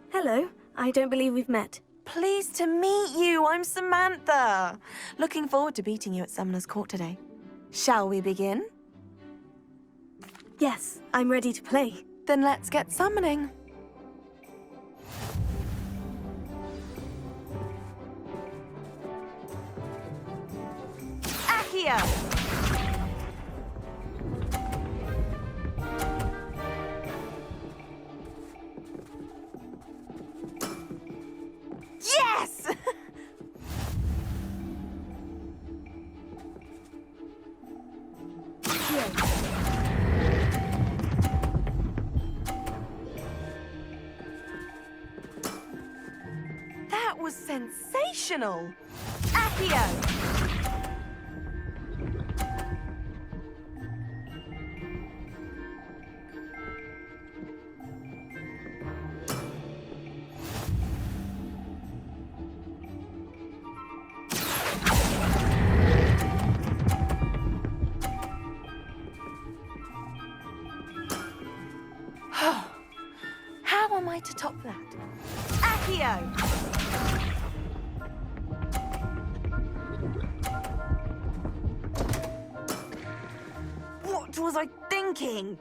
Hello, I don't believe we've met. Pleased to meet you. I'm Samantha. Looking forward to beating you at Summoner's Court today. Shall we begin? Yes, I'm ready to play. Then let's get summoning. Accio! Yes! That was sensational! Accio! How am I to top that? Accio! What was I thinking?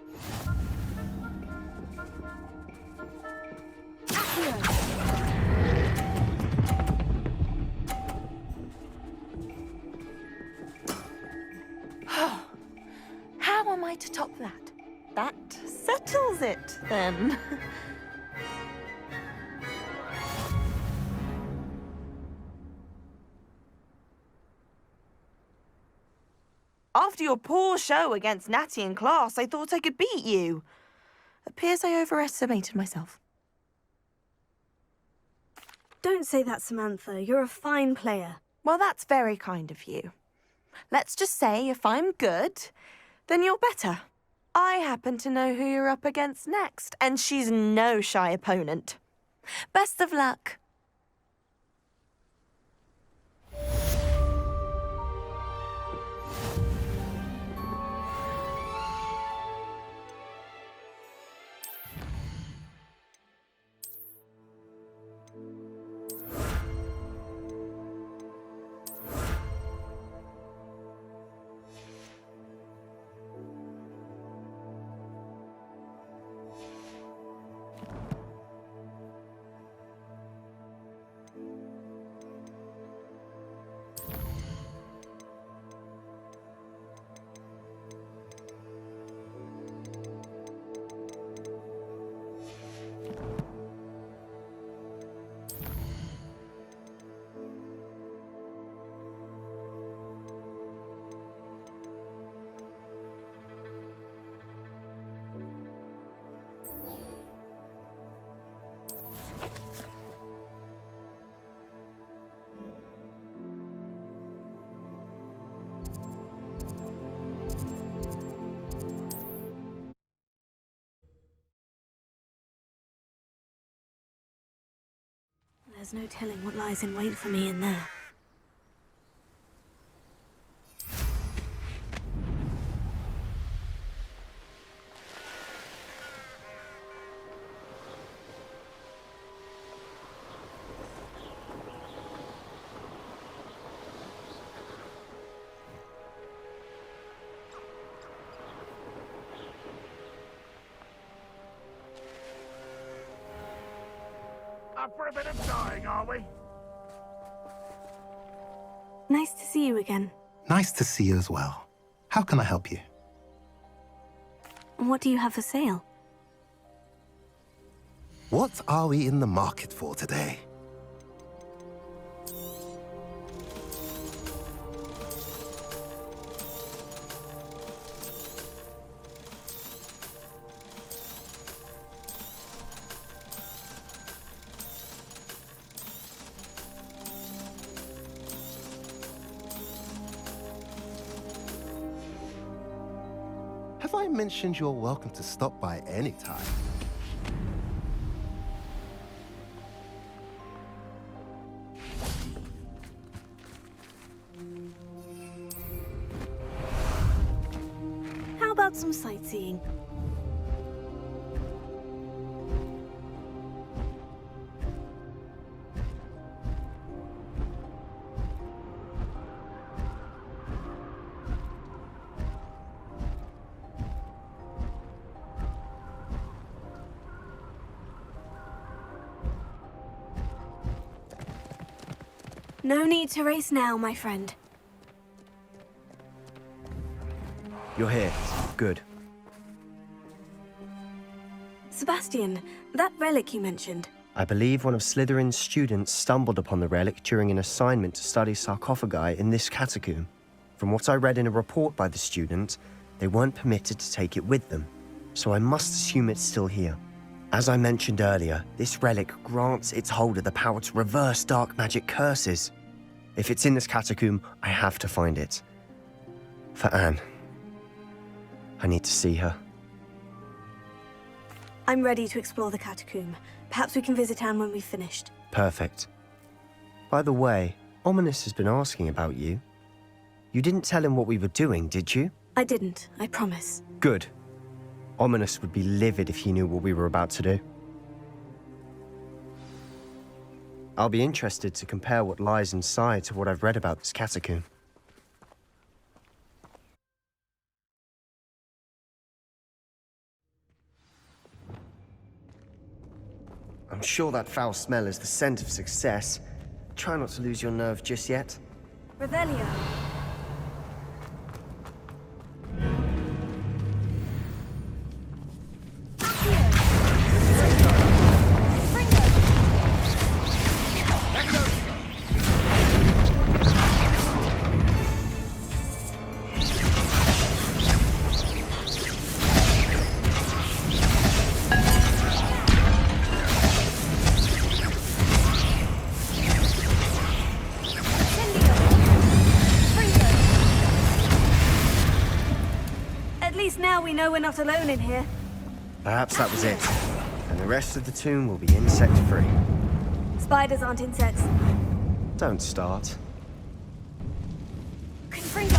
Accio! How am I to top that? That settles it, then. After your poor show against Natty in class, I thought I could beat you. Appears I overestimated myself. Don't say that, Samantha. You're a fine player. Well, that's very kind of you. Let's just say if I'm good, then you're better. I happen to know who you're up against next, and she's no shy opponent. Best of luck. There's no telling what lies in wait for me in there. Up for a bit of dying, are we? Nice to see you again. Nice to see you as well. How can I help you? What do you have for sale? What are we in the market for today? I mentioned you're welcome to stop by anytime. How about some sightseeing? No need to race now, my friend. You're here. Good. Sebastian, that relic you mentioned. I believe one of Slytherin's students stumbled upon the relic during an assignment to study sarcophagi in this catacomb. From what I read in a report by the student, they weren't permitted to take it with them, so I must assume it's still here. As I mentioned earlier, this relic grants its holder the power to reverse dark magic curses. If it's in this catacomb, I have to find it. For Anne. I need to see her. I'm ready to explore the catacomb. Perhaps we can visit Anne when we've finished. Perfect. By the way, Ominous has been asking about you. You didn't tell him what we were doing, did you? I didn't, I promise. Good. Ominous would be livid if he knew what we were about to do. I'll be interested to compare what lies inside to what I've read about this catacomb. I'm sure that foul smell is the scent of success. Try not to lose your nerve just yet. Revelio. Now we know we're not alone in here. Perhaps that was it. And the rest of the tomb will be insect-free. Spiders aren't insects. Don't start. Confringo!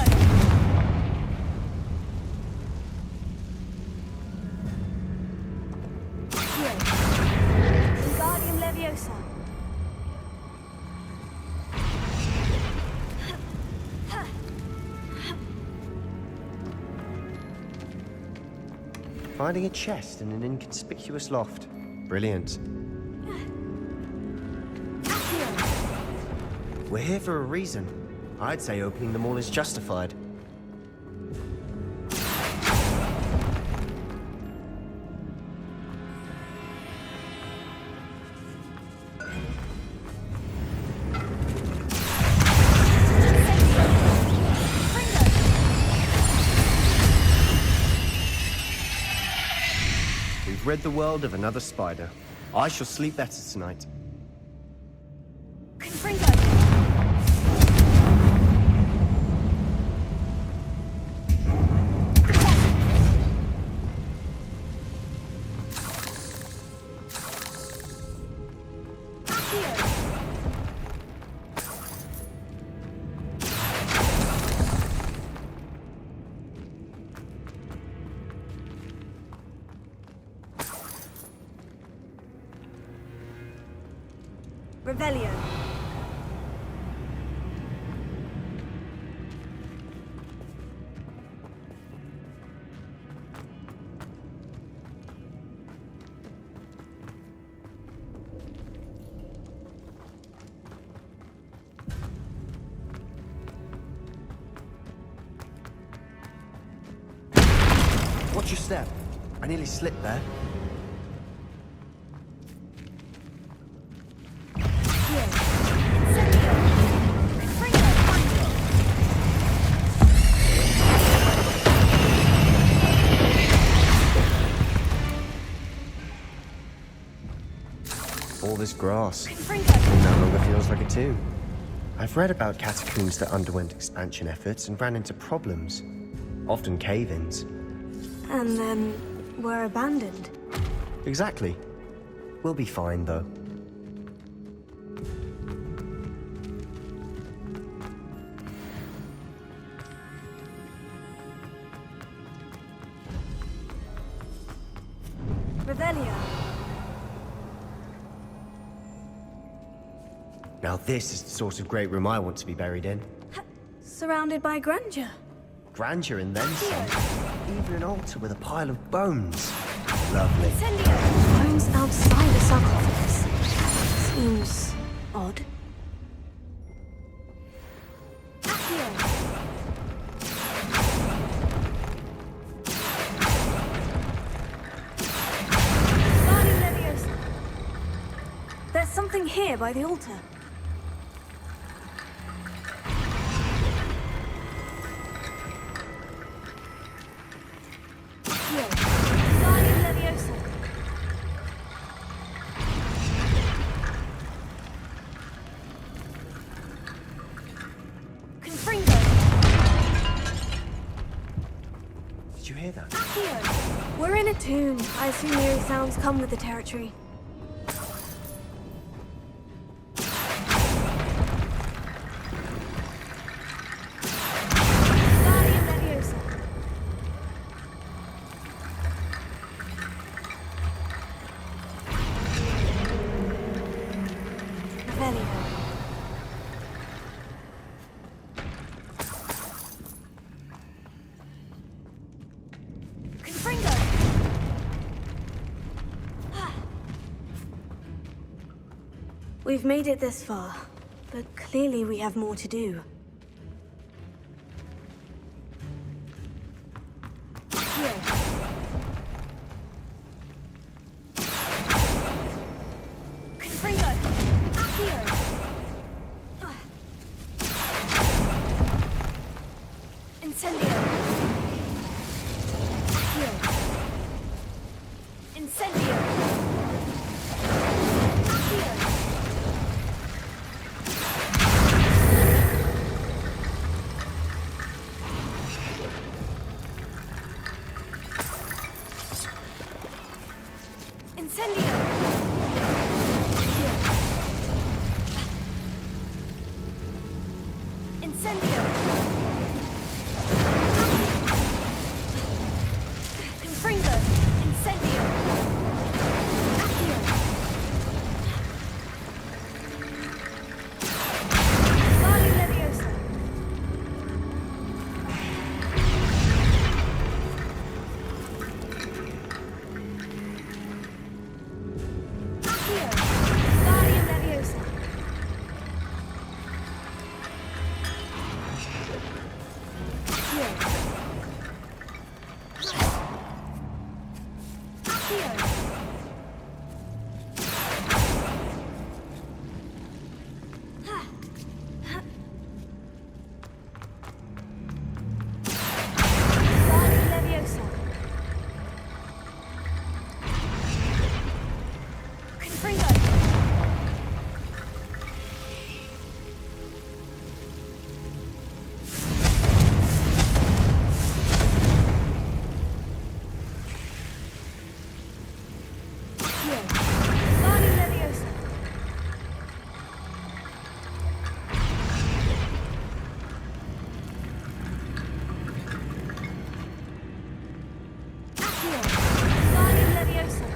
Wingardium Leviosa. Finding a chest in an inconspicuous loft. Brilliant. We're here for a reason. I'd say opening them all is justified. We've rid the world of another spider. I shall sleep better tonight. Confringo! Revelio. Watch your step. I nearly slipped there. All this grass. It no longer feels like a tomb. I've read about catacombs that underwent expansion efforts and ran into problems. Often cave-ins. And then were abandoned. Exactly. We'll be fine, though. Revelia. Now this is the sort of great room I want to be buried in. Surrounded by grandeur. Grandeur and then some. Even an altar with a pile of bones. Lovely. Incendio! Bones outside the sarcophagus. Seems odd. Accio! Guardian Leviosa. There's something here by the altar. Guardian Leviosa. Confringo. Did you hear that? Accio. We're in a tomb. I assume eerie sounds come with the territory. Guardian Leviosa. Revelio. Confringo. We've made it this far, but clearly we have more to do. Here. Confringo. Here. Incendio. Here. Incendio. Here. Incendio. Here. Incendio. Confringo. Incendio. Accio. Guardian Leviosa. Accio. Guardian Leviosa. Accio. Accio. Guardian Leviosa. Confringo. Accio. Guardian Leviosa. Accio. Guardian Leviosa.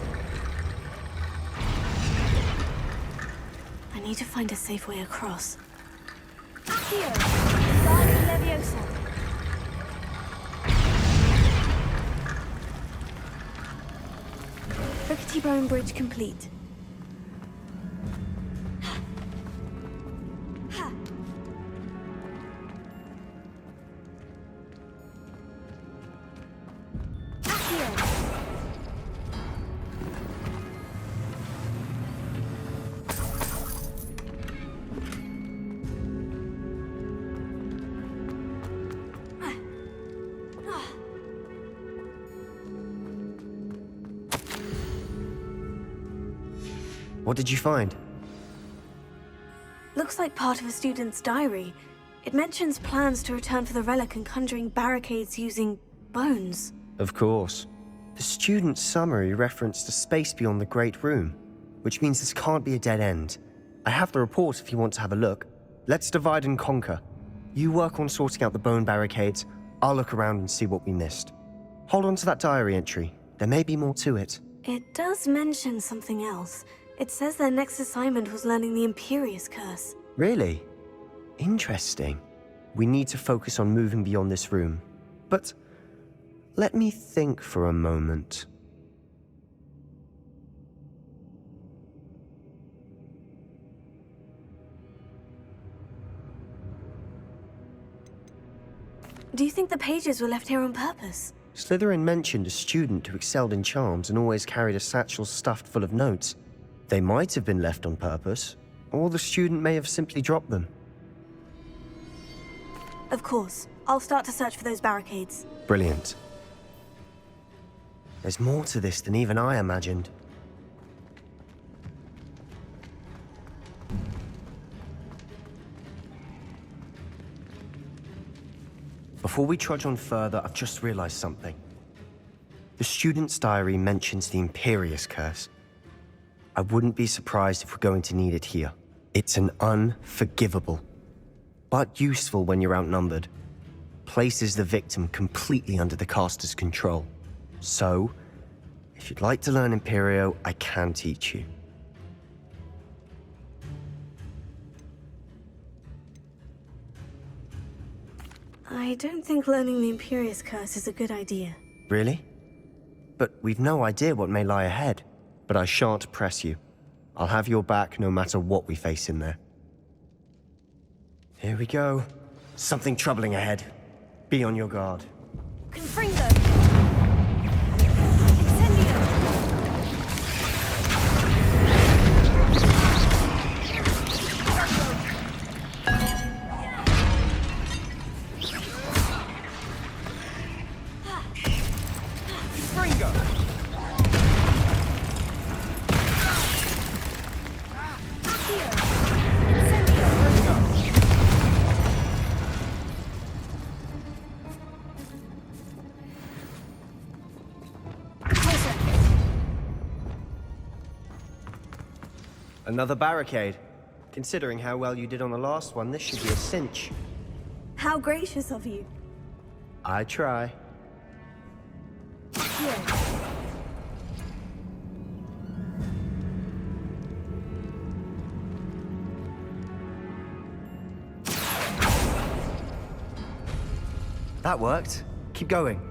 I need to find a safe way across. Accio. Guardian Leviosa. Rickety bone bridge complete. Accio. What did you find? Looks like part of a student's diary. It mentions plans to return for the relic and conjuring barricades using bones. Of course. The student's summary referenced a space beyond the Great Room, which means this can't be a dead end. I have the report if you want to have a look. Let's divide and conquer. You work on sorting out the bone barricades, I'll look around and see what we missed. Hold on to that diary entry. There may be more to it. It does mention something else. It says their next assignment was learning the Imperious Curse. Really? Interesting. We need to focus on moving beyond this room. But let me think for a moment. Do you think the pages were left here on purpose? Slytherin mentioned a student who excelled in charms and always carried a satchel stuffed full of notes. They might have been left on purpose, or the student may have simply dropped them. Of course. I'll start to search for those barricades. Brilliant. There's more to this than even I imagined. Before we trudge on further, I've just realized something. The student's diary mentions the Imperious Curse. I wouldn't be surprised if we're going to need it here. It's an unforgivable, but useful when you're outnumbered. Places the victim completely under the caster's control. So, if you'd like to learn Imperio, I can teach you. I don't think learning the Imperious Curse is a good idea. Really? But we've no idea what may lie ahead. But I shan't press you. I'll have your back no matter what we face in there. Here we go. Something troubling ahead. Be on your guard. Confringo! Incendio! Another barricade. Considering how well you did on the last one, this should be a cinch. How gracious of you. I try. Here. That worked. Keep going.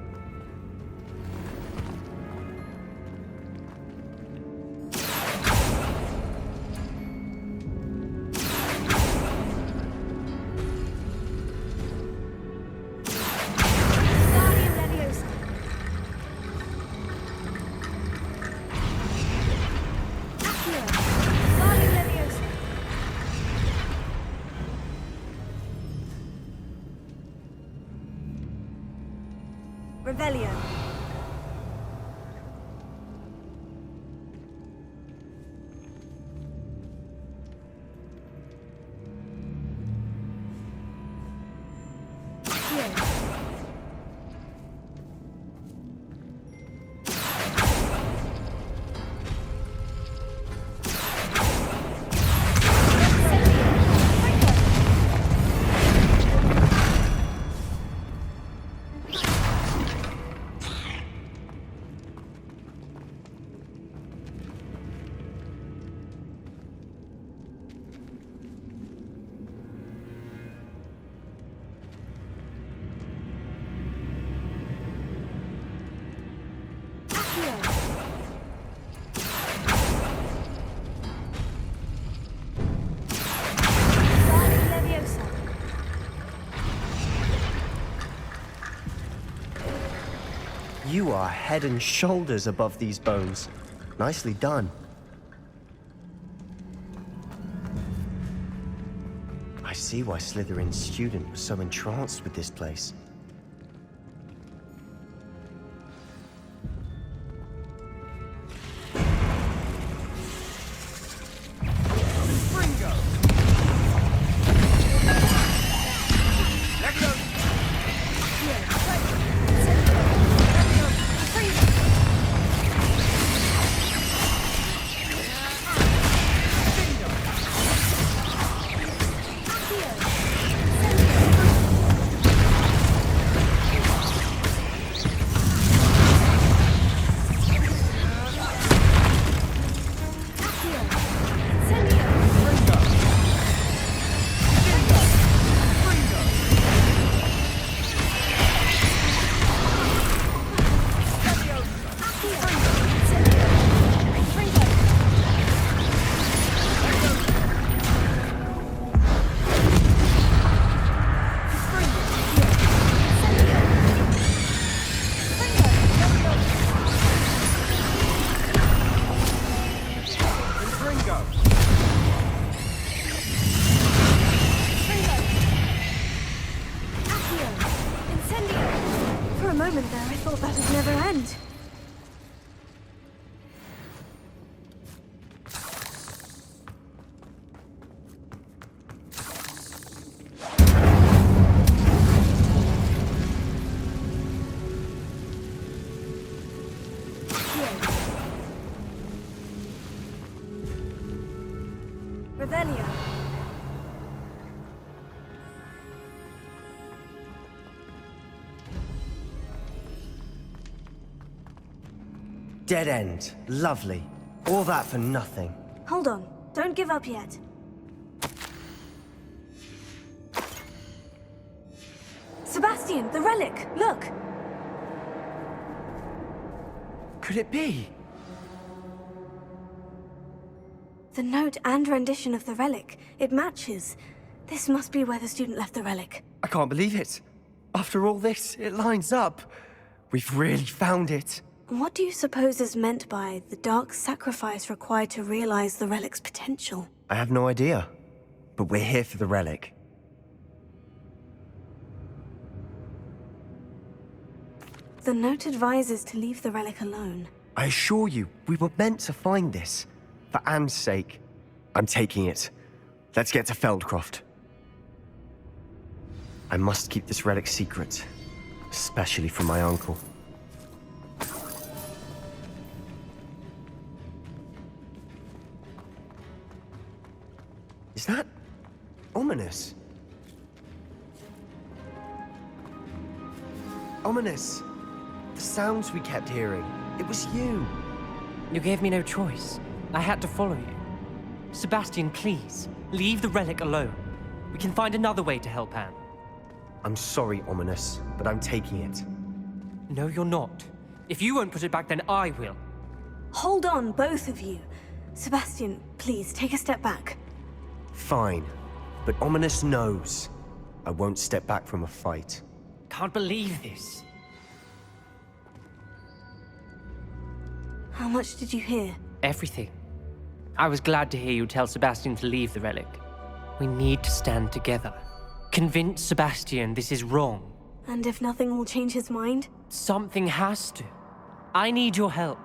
Revelio. You are head and shoulders above these bones. Nicely done. I see why Slytherin's student was so entranced with this place. moment there, I thought that'd never end. Revelio. Dead end. Lovely. All that for nothing. Hold on. Don't give up yet. Sebastian, the relic! Look! Could it be? The note and rendition of the relic. It matches. This must be where the student left the relic. I can't believe it. After all this, it lines up. We've really found it. What do you suppose is meant by the dark sacrifice required to realize the relic's potential? I have no idea. But we're here for the relic. The note advises to leave the relic alone. I assure you, we were meant to find this. For Anne's sake. I'm taking it. Let's get to Feldcroft. I must keep this relic secret. Especially from my uncle. Is that ominous? Ominous! The sounds we kept hearing. It was you. You gave me no choice. I had to follow you. Sebastian, please, leave the relic alone. We can find another way to help Anne. I'm sorry, Ominous, but I'm taking it. No, you're not. If you won't put it back, then I will. Hold on, both of you. Sebastian, please, take a step back. Fine, but Ominous knows. I won't step back from a fight. Can't believe this. How much did you hear? Everything. I was glad to hear you tell Sebastian to leave the relic. We need to stand together. Convince Sebastian this is wrong. And if nothing will change his mind? Something has to. I need your help.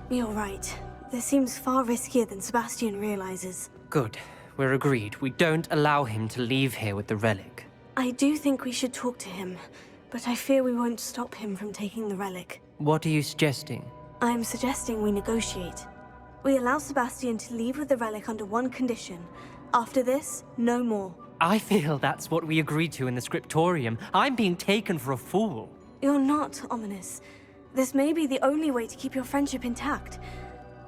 You're right. This seems far riskier than Sebastian realizes. Good. We're agreed. We don't allow him to leave here with the relic. I do think we should talk to him, but I fear we won't stop him from taking the relic. What are you suggesting? I'm suggesting we negotiate. We allow Sebastian to leave with the relic under one condition. After this, no more. I feel that's what we agreed to in the scriptorium. I'm being taken for a fool. You're not, Ominous. This may be the only way to keep your friendship intact.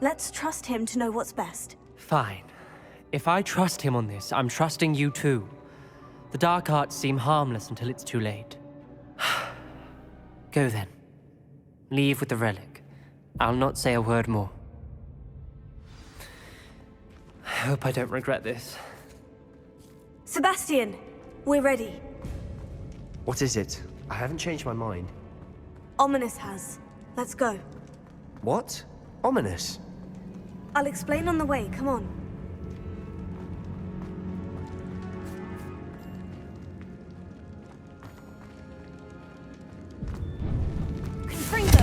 Let's trust him to know what's best. Fine. If I trust him on this, I'm trusting you too. The dark arts seem harmless until it's too late. Go then. Leave with the relic. I'll not say a word more. I hope I don't regret this. Sebastian, we're ready. What is it? I haven't changed my mind. Ominous has. Let's go. What? Ominous? I'll explain on the way, come on. Confringo!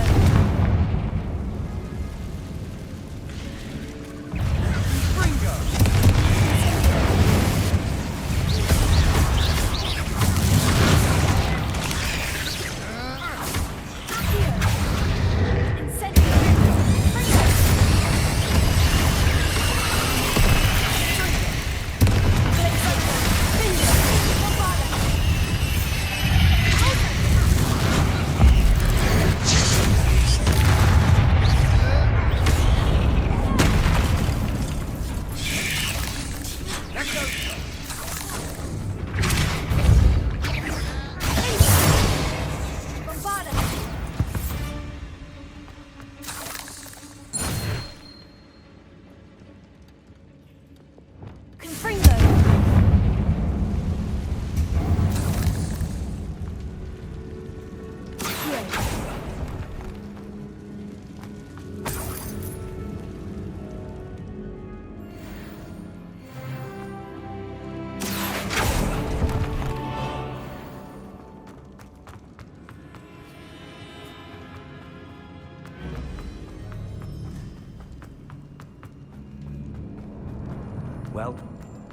Well,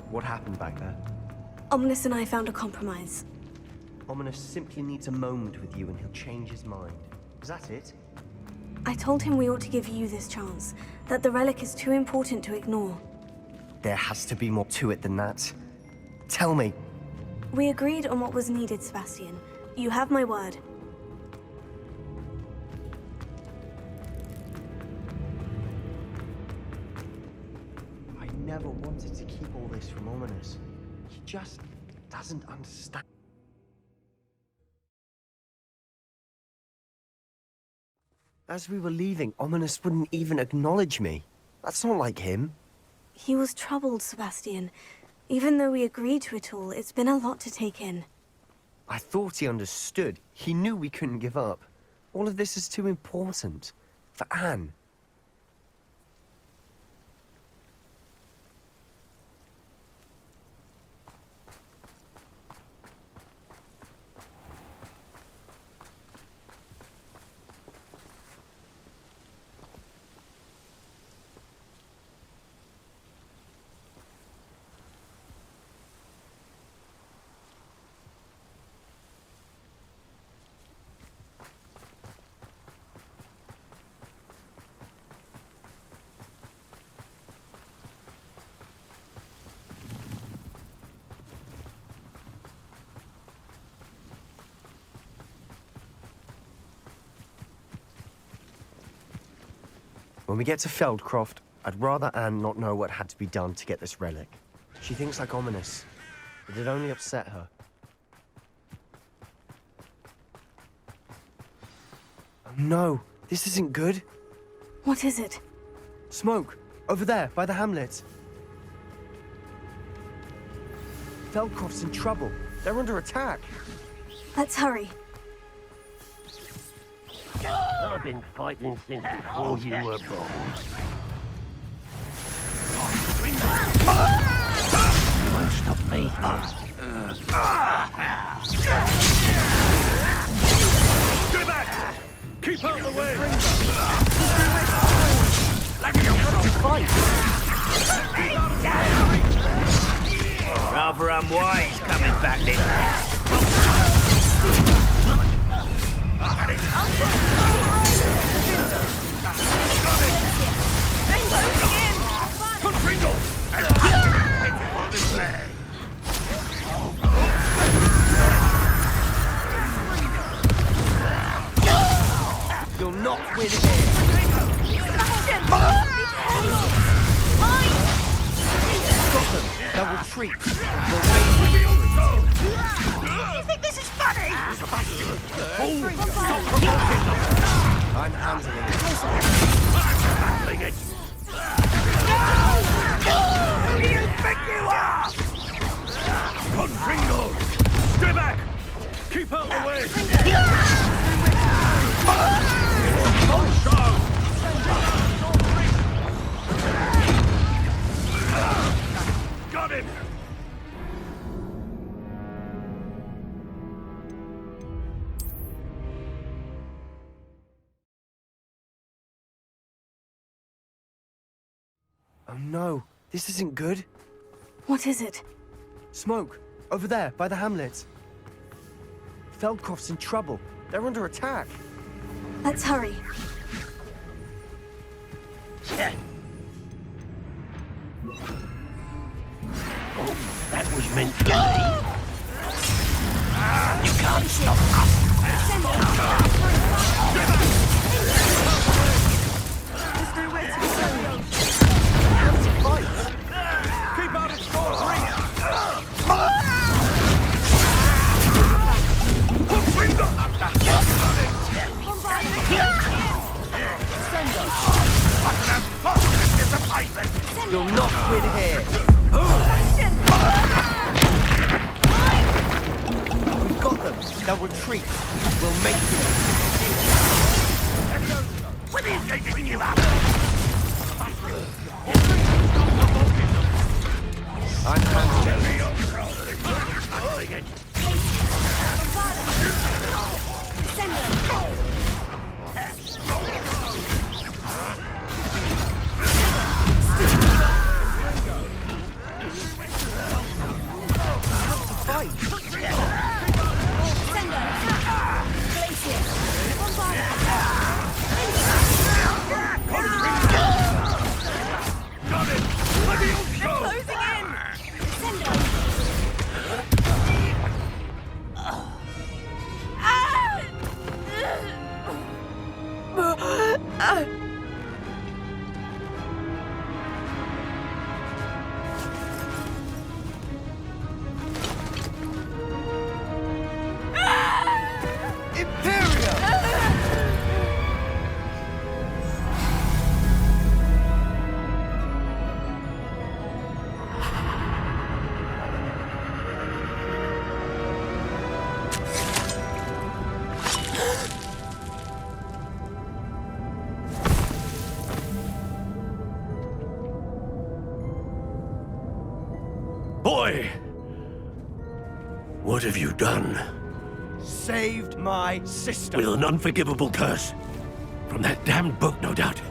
what happened back there? Ominous and I found a compromise. Ominous simply needs a moment with you and he'll change his mind. Is that it? I told him we ought to give you this chance, that the relic is too important to ignore. There has to be more to it than that. Tell me. We agreed on what was needed, Sebastian. You have my word. I never wanted to keep all this from Ominous. He just doesn't understand. As we were leaving, Ominous wouldn't even acknowledge me. That's not like him. He was troubled, Sebastian. Even though we agreed to it all, it's been a lot to take in. I thought he understood. He knew we couldn't give up. All of this is too important. For Anne. When we get to Feldcroft, I'd rather Anne not know what had to be done to get this relic. She thinks like Ominous, but it only upset her. Oh no, this isn't good. What is it? Smoke, over there, by the hamlet. Feldcroft's in trouble. They're under attack. Let's hurry. I've been fighting since before you were born. You won't stop me. Get back! Keep out of the way! Rather unwise coming back this way. You'll not win here. Stop them. They'll retreat. You think this is funny? I'm handling it. Handling it. Who do you think you are? Confringo! Stay back! Keep out of the way! Got him! Oh no, this isn't good. What is it? Smoke, over there, by the hamlet. Feldcroft's in trouble. They're under attack. Let's hurry. Yeah. Oh, that was meant for me. You can't stop us. There's nowhere to go. Keep out of Score's reach! You'll not win here. We've got them. They'll retreat. We'll make them. When are you taking you out? I'm handling it. Boy! What have you done? Saved my sister. With an unforgivable curse. From that damned book, no doubt.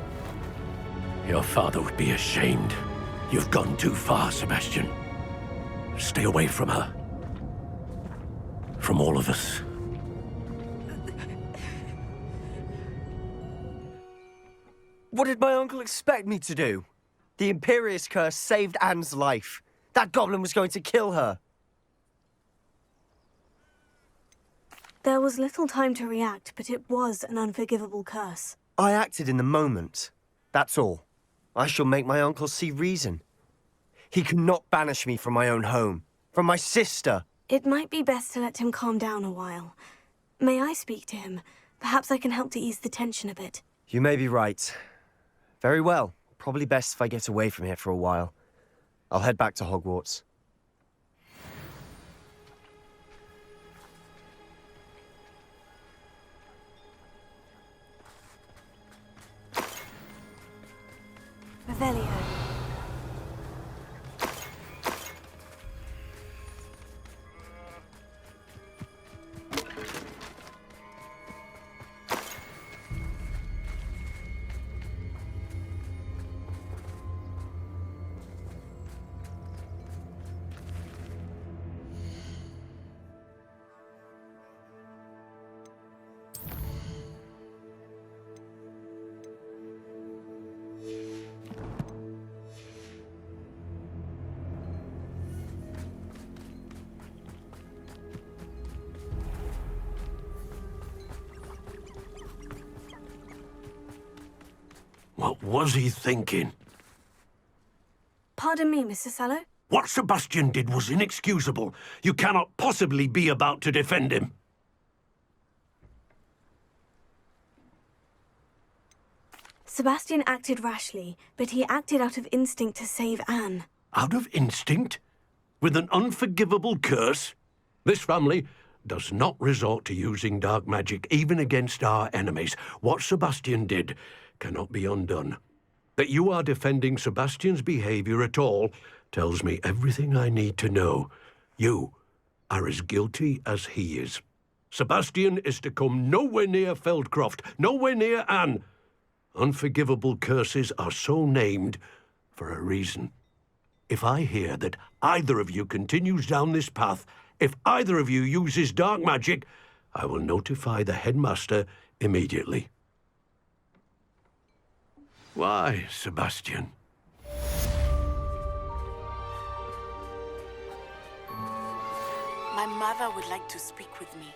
Your father would be ashamed. You've gone too far, Sebastian. Stay away from her. From all of us. What did my uncle expect me to do? The Imperious curse saved Anne's life. That goblin was going to kill her. There was little time to react, but it was an unforgivable curse. I acted in the moment. That's all. I shall make my uncle see reason. He cannot banish me from my own home, from my sister. It might be best to let him calm down a while. May I speak to him? Perhaps I can help to ease the tension a bit. You may be right. Very well. Probably best if I get away from here for a while. I'll head back to Hogwarts. Revelio. What was he thinking? Pardon me, Mr. Sallow? What Sebastian did was inexcusable. You cannot possibly be about to defend him. Sebastian acted rashly, but he acted out of instinct to save Anne. Out of instinct? With an unforgivable curse? This family does not resort to using dark magic even against our enemies. What Sebastian did cannot be undone. That you are defending Sebastian's behavior at all tells me everything I need to know. You are as guilty as he is. Sebastian is to come nowhere near Feldcroft, nowhere near Anne. Unforgivable curses are so named for a reason. If I hear that either of you continues down this path, if either of you uses dark magic, I will notify the headmaster immediately. Why, Sebastian? My mother would like to speak with me.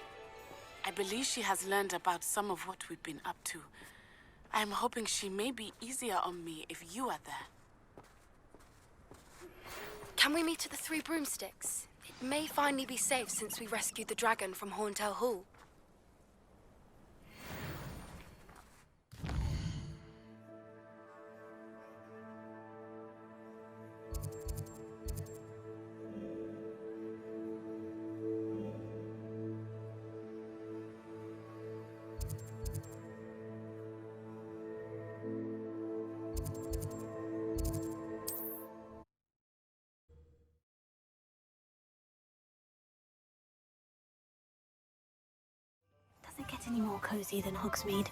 I believe she has learned about some of what we've been up to. I am hoping she may be easier on me if you are there. Can we meet at the Three Broomsticks? It may finally be safe since we rescued the dragon from Horntail Hall. Doesn't get any more cozy than Hogsmeade.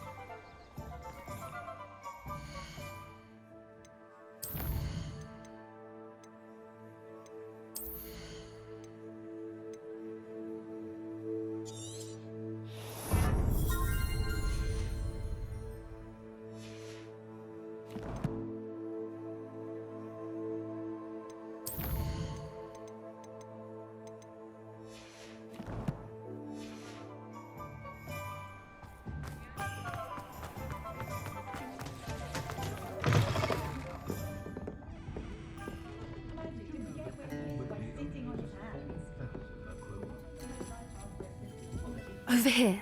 Over here.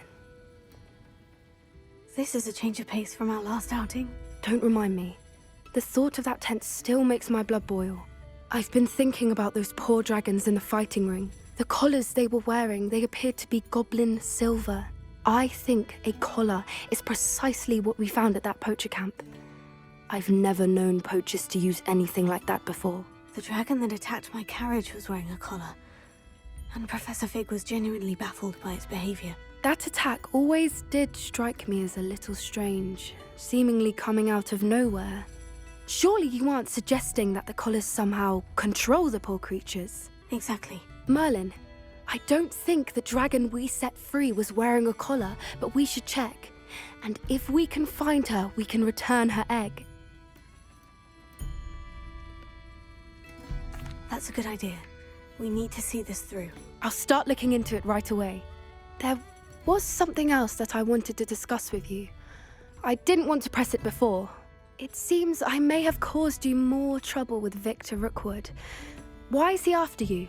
This is a change of pace from our last outing. Don't remind me. The thought of that tent still makes my blood boil. I've been thinking about those poor dragons in the fighting ring. The collars they were wearing, they appeared to be goblin silver. I think a collar is precisely what we found at that poacher camp. I've never known poachers to use anything like that before. The dragon that attacked my carriage was wearing a collar, and Professor Fig was genuinely baffled by its behavior. That attack always did strike me as a little strange, seemingly coming out of nowhere. Surely you aren't suggesting that the collars somehow control the poor creatures? Exactly. Merlin, I don't think the dragon we set free was wearing a collar, but we should check. And if we can find her, we can return her egg. That's a good idea. We need to see this through. I'll start looking into it right away. There was something else that I wanted to discuss with you. I didn't want to press it before. It seems I may have caused you more trouble with Victor Rookwood. Why is he after you?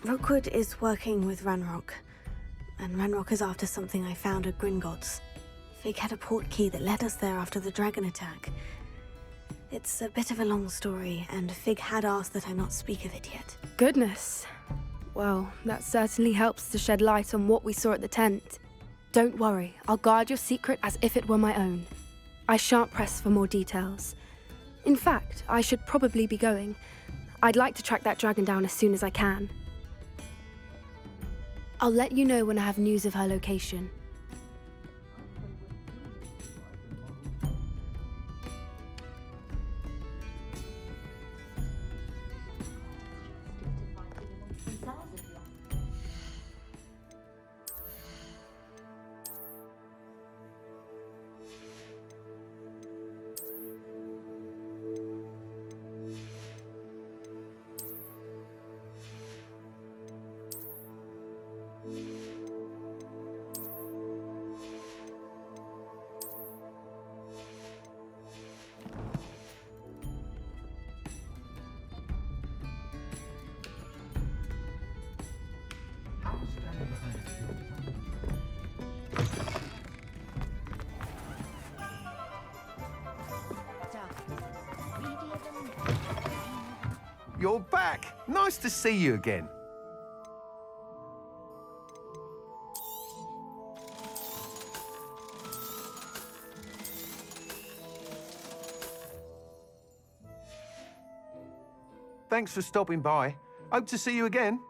Rookwood is working with Ranrock, and Ranrock is after something I found at Gringotts. Fig had a port key that led us there after the dragon attack. It's a bit of a long story, and Fig had asked that I not speak of it yet. Goodness. Well, that certainly helps to shed light on what we saw at the tent. Don't worry, I'll guard your secret as if it were my own. I shan't press for more details. In fact, I should probably be going. I'd like to track that dragon down as soon as I can. I'll let you know when I have news of her location. You're back. Nice to see you again. Thanks for stopping by. Hope to see you again.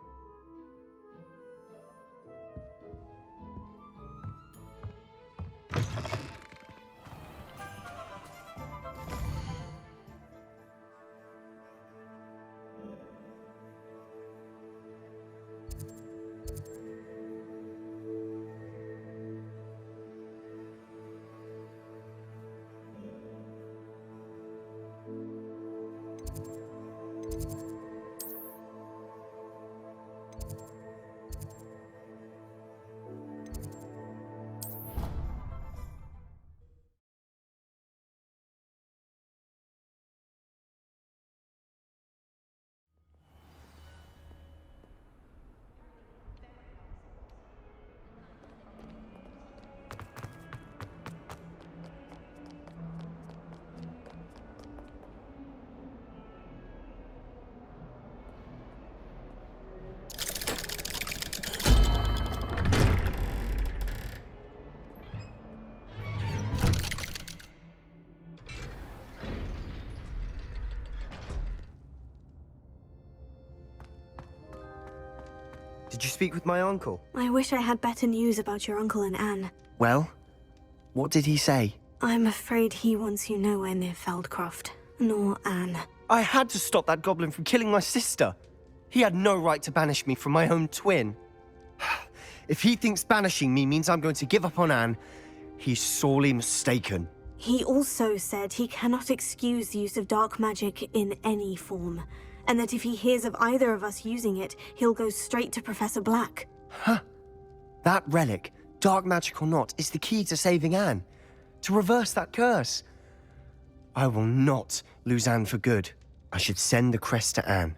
Did you speak with my uncle? I wish I had better news about your uncle and Anne. Well, what did he say? I'm afraid he wants you nowhere near Feldcroft, nor Anne. I had to stop that goblin from killing my sister. He had no right to banish me from my own twin. If he thinks banishing me means I'm going to give up on Anne, he's sorely mistaken. He also said he cannot excuse the use of dark magic in any form, and that if he hears of either of us using it, he'll go straight to Professor Black. Huh? That relic, dark magic or not, is the key to saving Anne. To reverse that curse. I will not lose Anne for good. I should send the crest to Anne.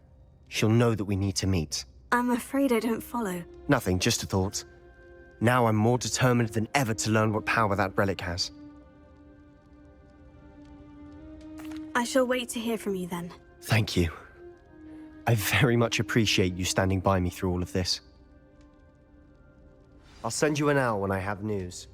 She'll know that we need to meet. I'm afraid I don't follow. Nothing, just a thought. Now I'm more determined than ever to learn what power that relic has. I shall wait to hear from you then. Thank you. I very much appreciate you standing by me through all of this. I'll send you an owl when I have news.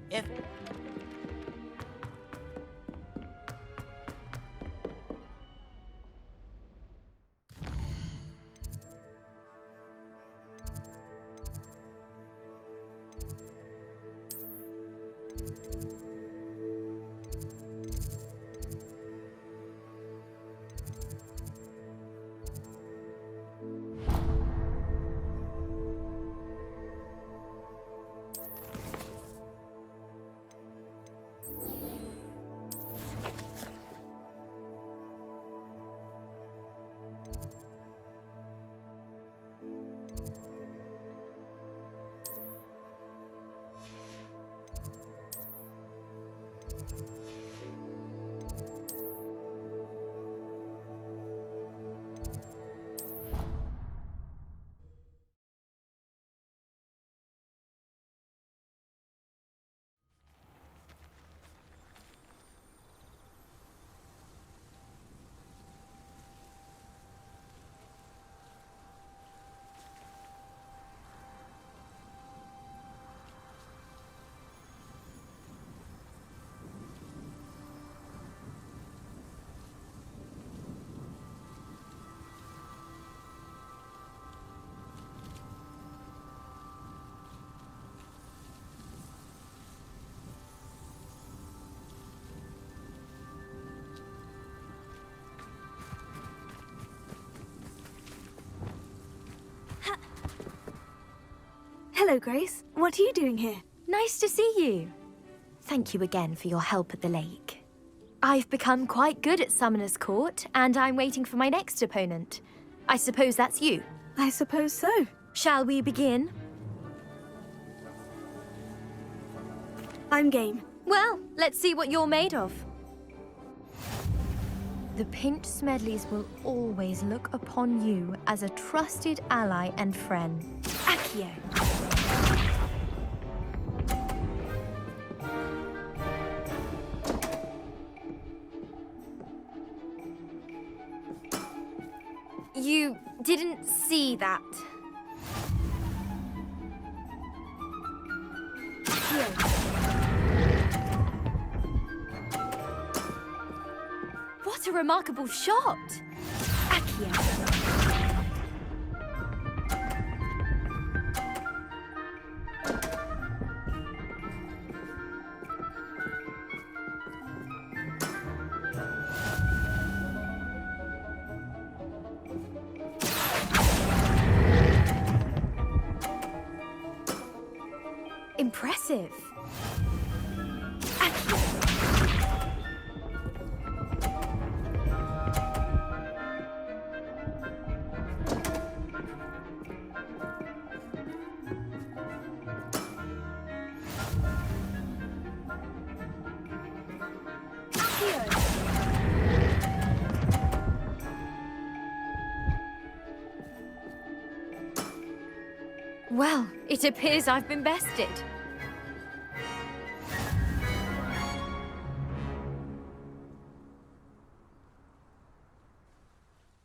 If Hello, Grace. What are you doing here? Nice to see you. Thank you again for your help at the lake. I've become quite good at Summoner's Court, and I'm waiting for my next opponent. I suppose that's you. I suppose so. Shall we begin? I'm game. Well, let's see what you're made of. The Pint Smedleys will always look upon you as a trusted ally and friend. Accio. You didn't see that. What a remarkable shot! Accio. impressive. Well, it appears I've been bested.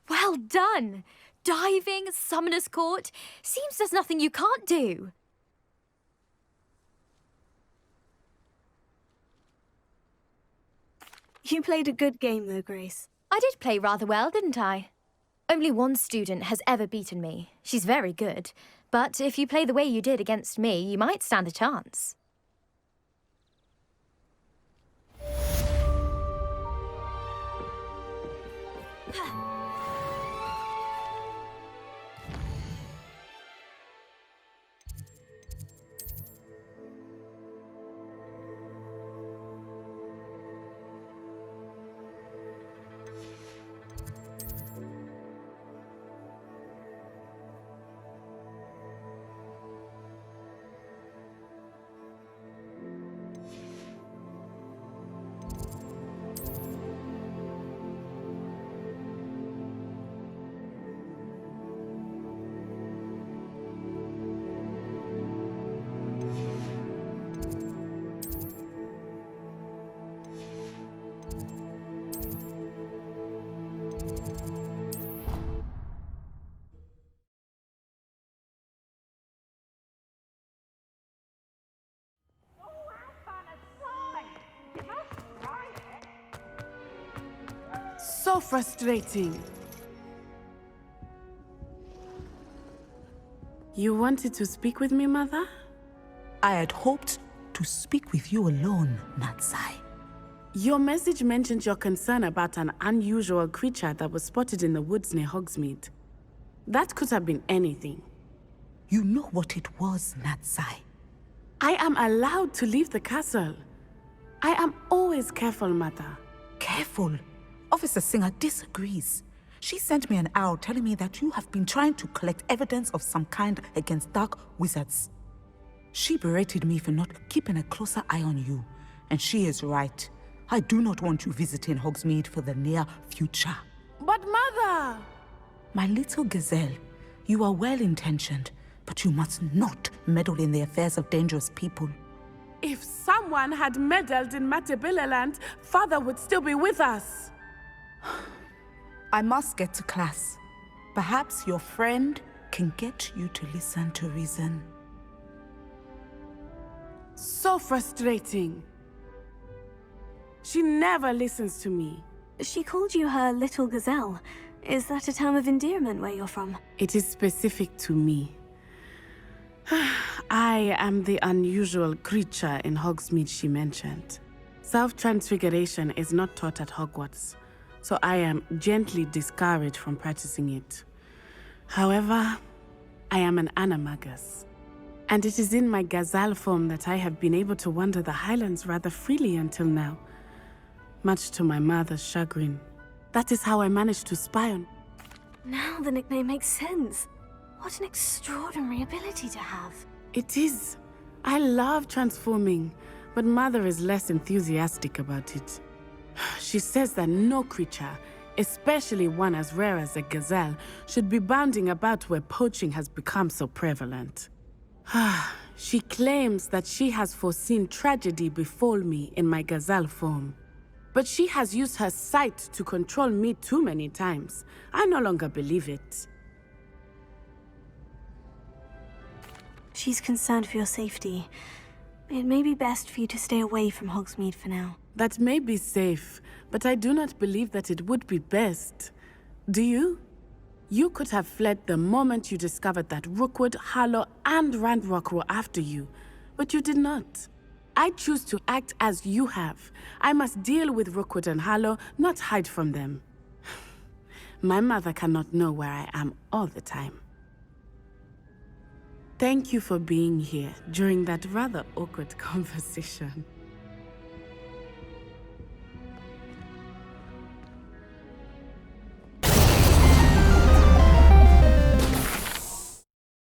Well done! Diving, Summoner's Court. Seems there's nothing you can't do. You played a good game though, Grace. I did play rather well, didn't I? Only one student has ever beaten me. She's very good. But if you play the way you did against me, you might stand a chance. So frustrating. You wanted to speak with me, Mother? I had hoped to speak with you alone, Natsai. Your message mentioned your concern about an unusual creature that was spotted in the woods near Hogsmeade. That could have been anything. You know what it was, Natsai. I am allowed to leave the castle. I am always careful, Mother. Careful? Officer Singer disagrees. She sent me an owl telling me that you have been trying to collect evidence of some kind against dark wizards. She berated me for not keeping a closer eye on you, and she is right. I do not want you visiting Hogsmeade for the near future. But Mother! My little gazelle, you are well-intentioned, but you must not meddle in the affairs of dangerous people. If someone had meddled in Matabeleland, Father would still be with us. I must get to class. Perhaps your friend can get you to listen to reason. So frustrating. She never listens to me. She called you her little gazelle. Is that a term of endearment where you're from? It is specific to me. I am the unusual creature in Hogsmeade she mentioned. Self-transfiguration is not taught at Hogwarts, so I am gently discouraged from practicing it. However, I am an animagus, and it is in my gazelle form that I have been able to wander the Highlands rather freely until now, much to my mother's chagrin. That is how I managed to spy on. Now the nickname makes sense. What an extraordinary ability to have. It is. I love transforming, but Mother is less enthusiastic about it. She says that no creature, especially one as rare as a gazelle, should be bounding about where poaching has become so prevalent. She claims that she has foreseen tragedy befall me in my gazelle form. But she has used her sight to control me too many times. I no longer believe it. She's concerned for your safety. It may be best for you to stay away from Hogsmeade for now. That may be safe, but I do not believe that it would be best. Do you? You could have fled the moment you discovered that Rookwood, Harlow, and Ranrock were after you, but you did not. I choose to act as you have. I must deal with Rookwood and Harlow, not hide from them. My mother cannot know where I am all the time. Thank you for being here during that rather awkward conversation.